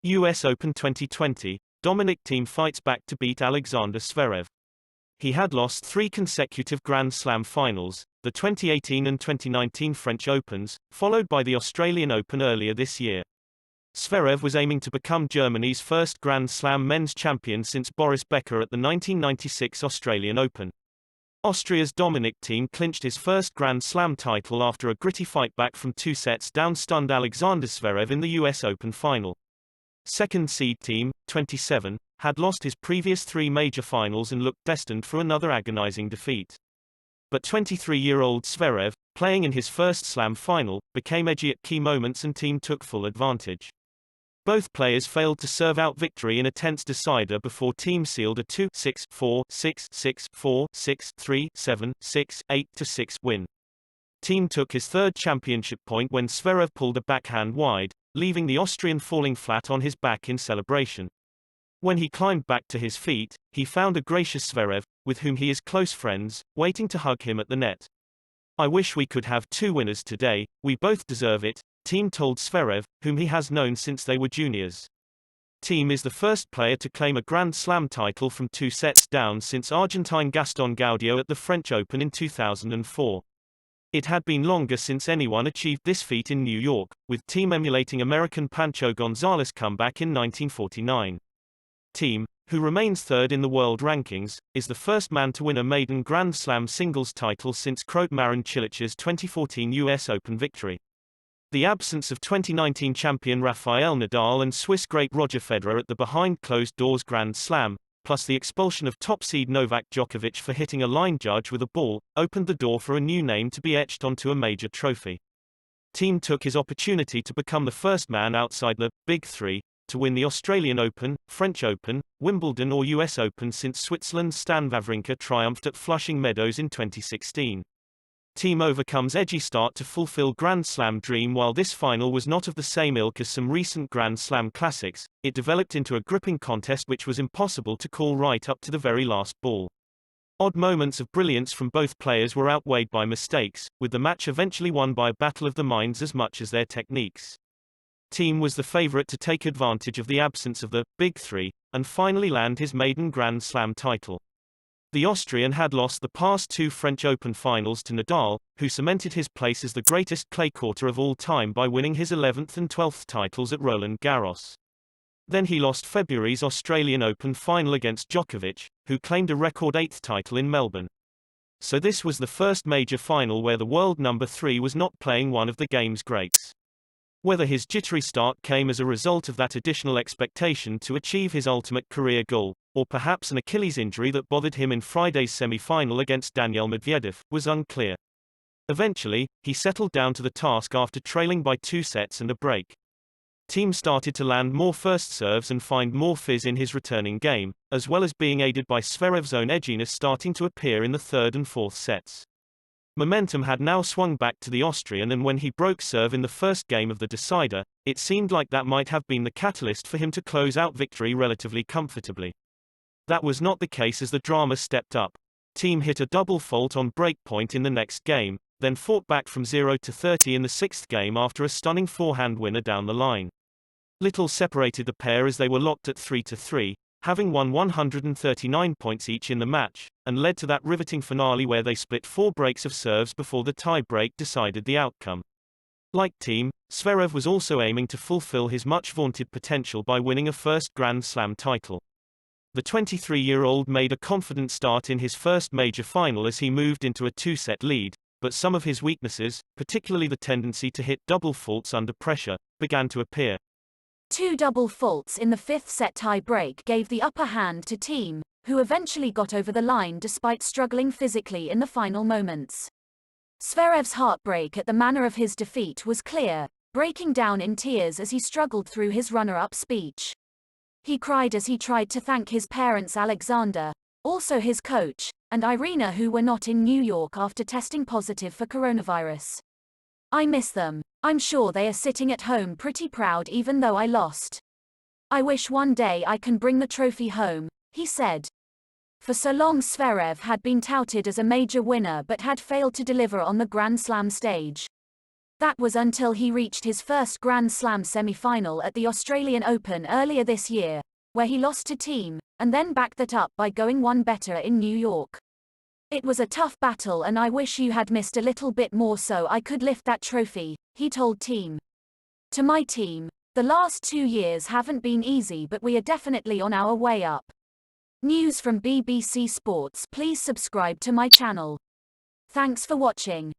US Open 2020, Dominic Thiem fights back to beat Alexander Zverev. He had lost 3 consecutive Grand Slam finals, the 2018 and 2019 French Opens, followed by the Australian Open earlier this year. Zverev was aiming to become Germany's first Grand Slam men's champion since Boris Becker at the 1996 Australian Open. Austria's Dominic Thiem clinched his first Grand Slam title after a gritty fightback from 2 sets down stunned Alexander Zverev in the US Open final. Second seed Thiem, 27, had lost his previous 3 major finals and looked destined for another agonizing defeat. But 23-year-old Zverev, playing in his first Slam final, became edgy at key moments and Thiem took full advantage. Both players failed to serve out victory in a tense decider before Thiem sealed a 2-6, 4-6, 6-4, 6-3, 7-6, 8-6 win. Thiem took his 3rd championship point when Zverev pulled a backhand wide, leaving the Austrian falling flat on his back in celebration. When he climbed back to his feet, he found a gracious Zverev, with whom he is close friends, waiting to hug him at the net. "I wish we could have 2 winners today, we both deserve it," Thiem told Zverev, whom he has known since they were juniors. Thiem is the first player to claim a Grand Slam title from 2 sets down since Argentine Gaston Gaudio at the French Open in 2004. It had been longer since anyone achieved this feat in New York, with Thiem emulating American Pancho Gonzalez's comeback in 1949. Thiem, who remains 3rd in the world rankings, is the first man to win a maiden Grand Slam singles title since Krot Marin Cilic's 2014 US Open victory. The absence of 2019 champion Rafael Nadal and Swiss great Roger Federer at the behind-closed-doors Grand Slam, plus the expulsion of top seed Novak Djokovic for hitting a line judge with a ball, opened the door for a new name to be etched onto a major trophy. Thiem took his opportunity to become the first man outside the Big Three to win the Australian Open, French Open, Wimbledon or US Open since Switzerland's Stan Wawrinka triumphed at Flushing Meadows in 2016. Thiem overcomes edgy start to fulfill Grand Slam dream. While this final was not of the same ilk as some recent Grand Slam classics, it developed into a gripping contest which was impossible to call right up to the very last ball. Odd moments of brilliance from both players were outweighed by mistakes, with the match eventually won by a battle of the minds as much as their techniques. Thiem was the favorite to take advantage of the absence of the Big Three, and finally land his maiden Grand Slam title. The Austrian had lost the past 2 French Open finals to Nadal, who cemented his place as the greatest clay courter of all time by winning his 11th and 12th titles at Roland Garros. Then he lost February's Australian Open final against Djokovic, who claimed a record 8th title in Melbourne. So this was the first major final where the world number 3 was not playing one of the game's greats. Whether his jittery start came as a result of that additional expectation to achieve his ultimate career goal, or perhaps an Achilles injury that bothered him in Friday's semi-final against Daniil Medvedev, was unclear. Eventually, he settled down to the task after trailing by 2 sets and a break. Thiem started to land more first serves and find more fizz in his returning game, as well as being aided by Zverev's own edginess starting to appear in the 3rd and 4th sets. Momentum had now swung back to the Austrian, and when he broke serve in the first game of the decider, it seemed like that might have been the catalyst for him to close out victory relatively comfortably. That was not the case as the drama stepped up. Thiem hit a double fault on break point in the next game, then fought back from 0-30 in the 6th game after a stunning forehand winner down the line. Little separated the pair as they were locked at 3-3, having won 139 points each in the match, and led to that riveting finale where they split 4 breaks of serves before the tie-break decided the outcome. Like Thiem, Zverev was also aiming to fulfill his much-vaunted potential by winning a first Grand Slam title. The 23-year-old made a confident start in his first major final as he moved into a 2-set lead, but some of his weaknesses, particularly the tendency to hit double faults under pressure, began to appear. 2 double faults in the 5th set tie-break gave the upper hand to Thiem, who eventually got over the line despite struggling physically in the final moments. Zverev's heartbreak at the manner of his defeat was clear, breaking down in tears as he struggled through his runner-up speech. He cried as he tried to thank his parents Alexander, also his coach, and Irina, who were not in New York after testing positive for coronavirus. "I miss them. I'm sure they are sitting at home pretty proud even though I lost. I wish one day I can bring the trophy home," he said. For so long Zverev had been touted as a major winner but had failed to deliver on the Grand Slam stage. That was until he reached his first Grand Slam semi-final at the Australian Open earlier this year, where he lost to Thiem, and then backed that up by going one better in New York. "It was a tough battle and I wish you had missed a little bit more so I could lift that trophy," he told Thiem. "To my team, the last 2 years haven't been easy but we are definitely on our way up." News from BBC Sports. Please subscribe to my channel. Thanks for watching.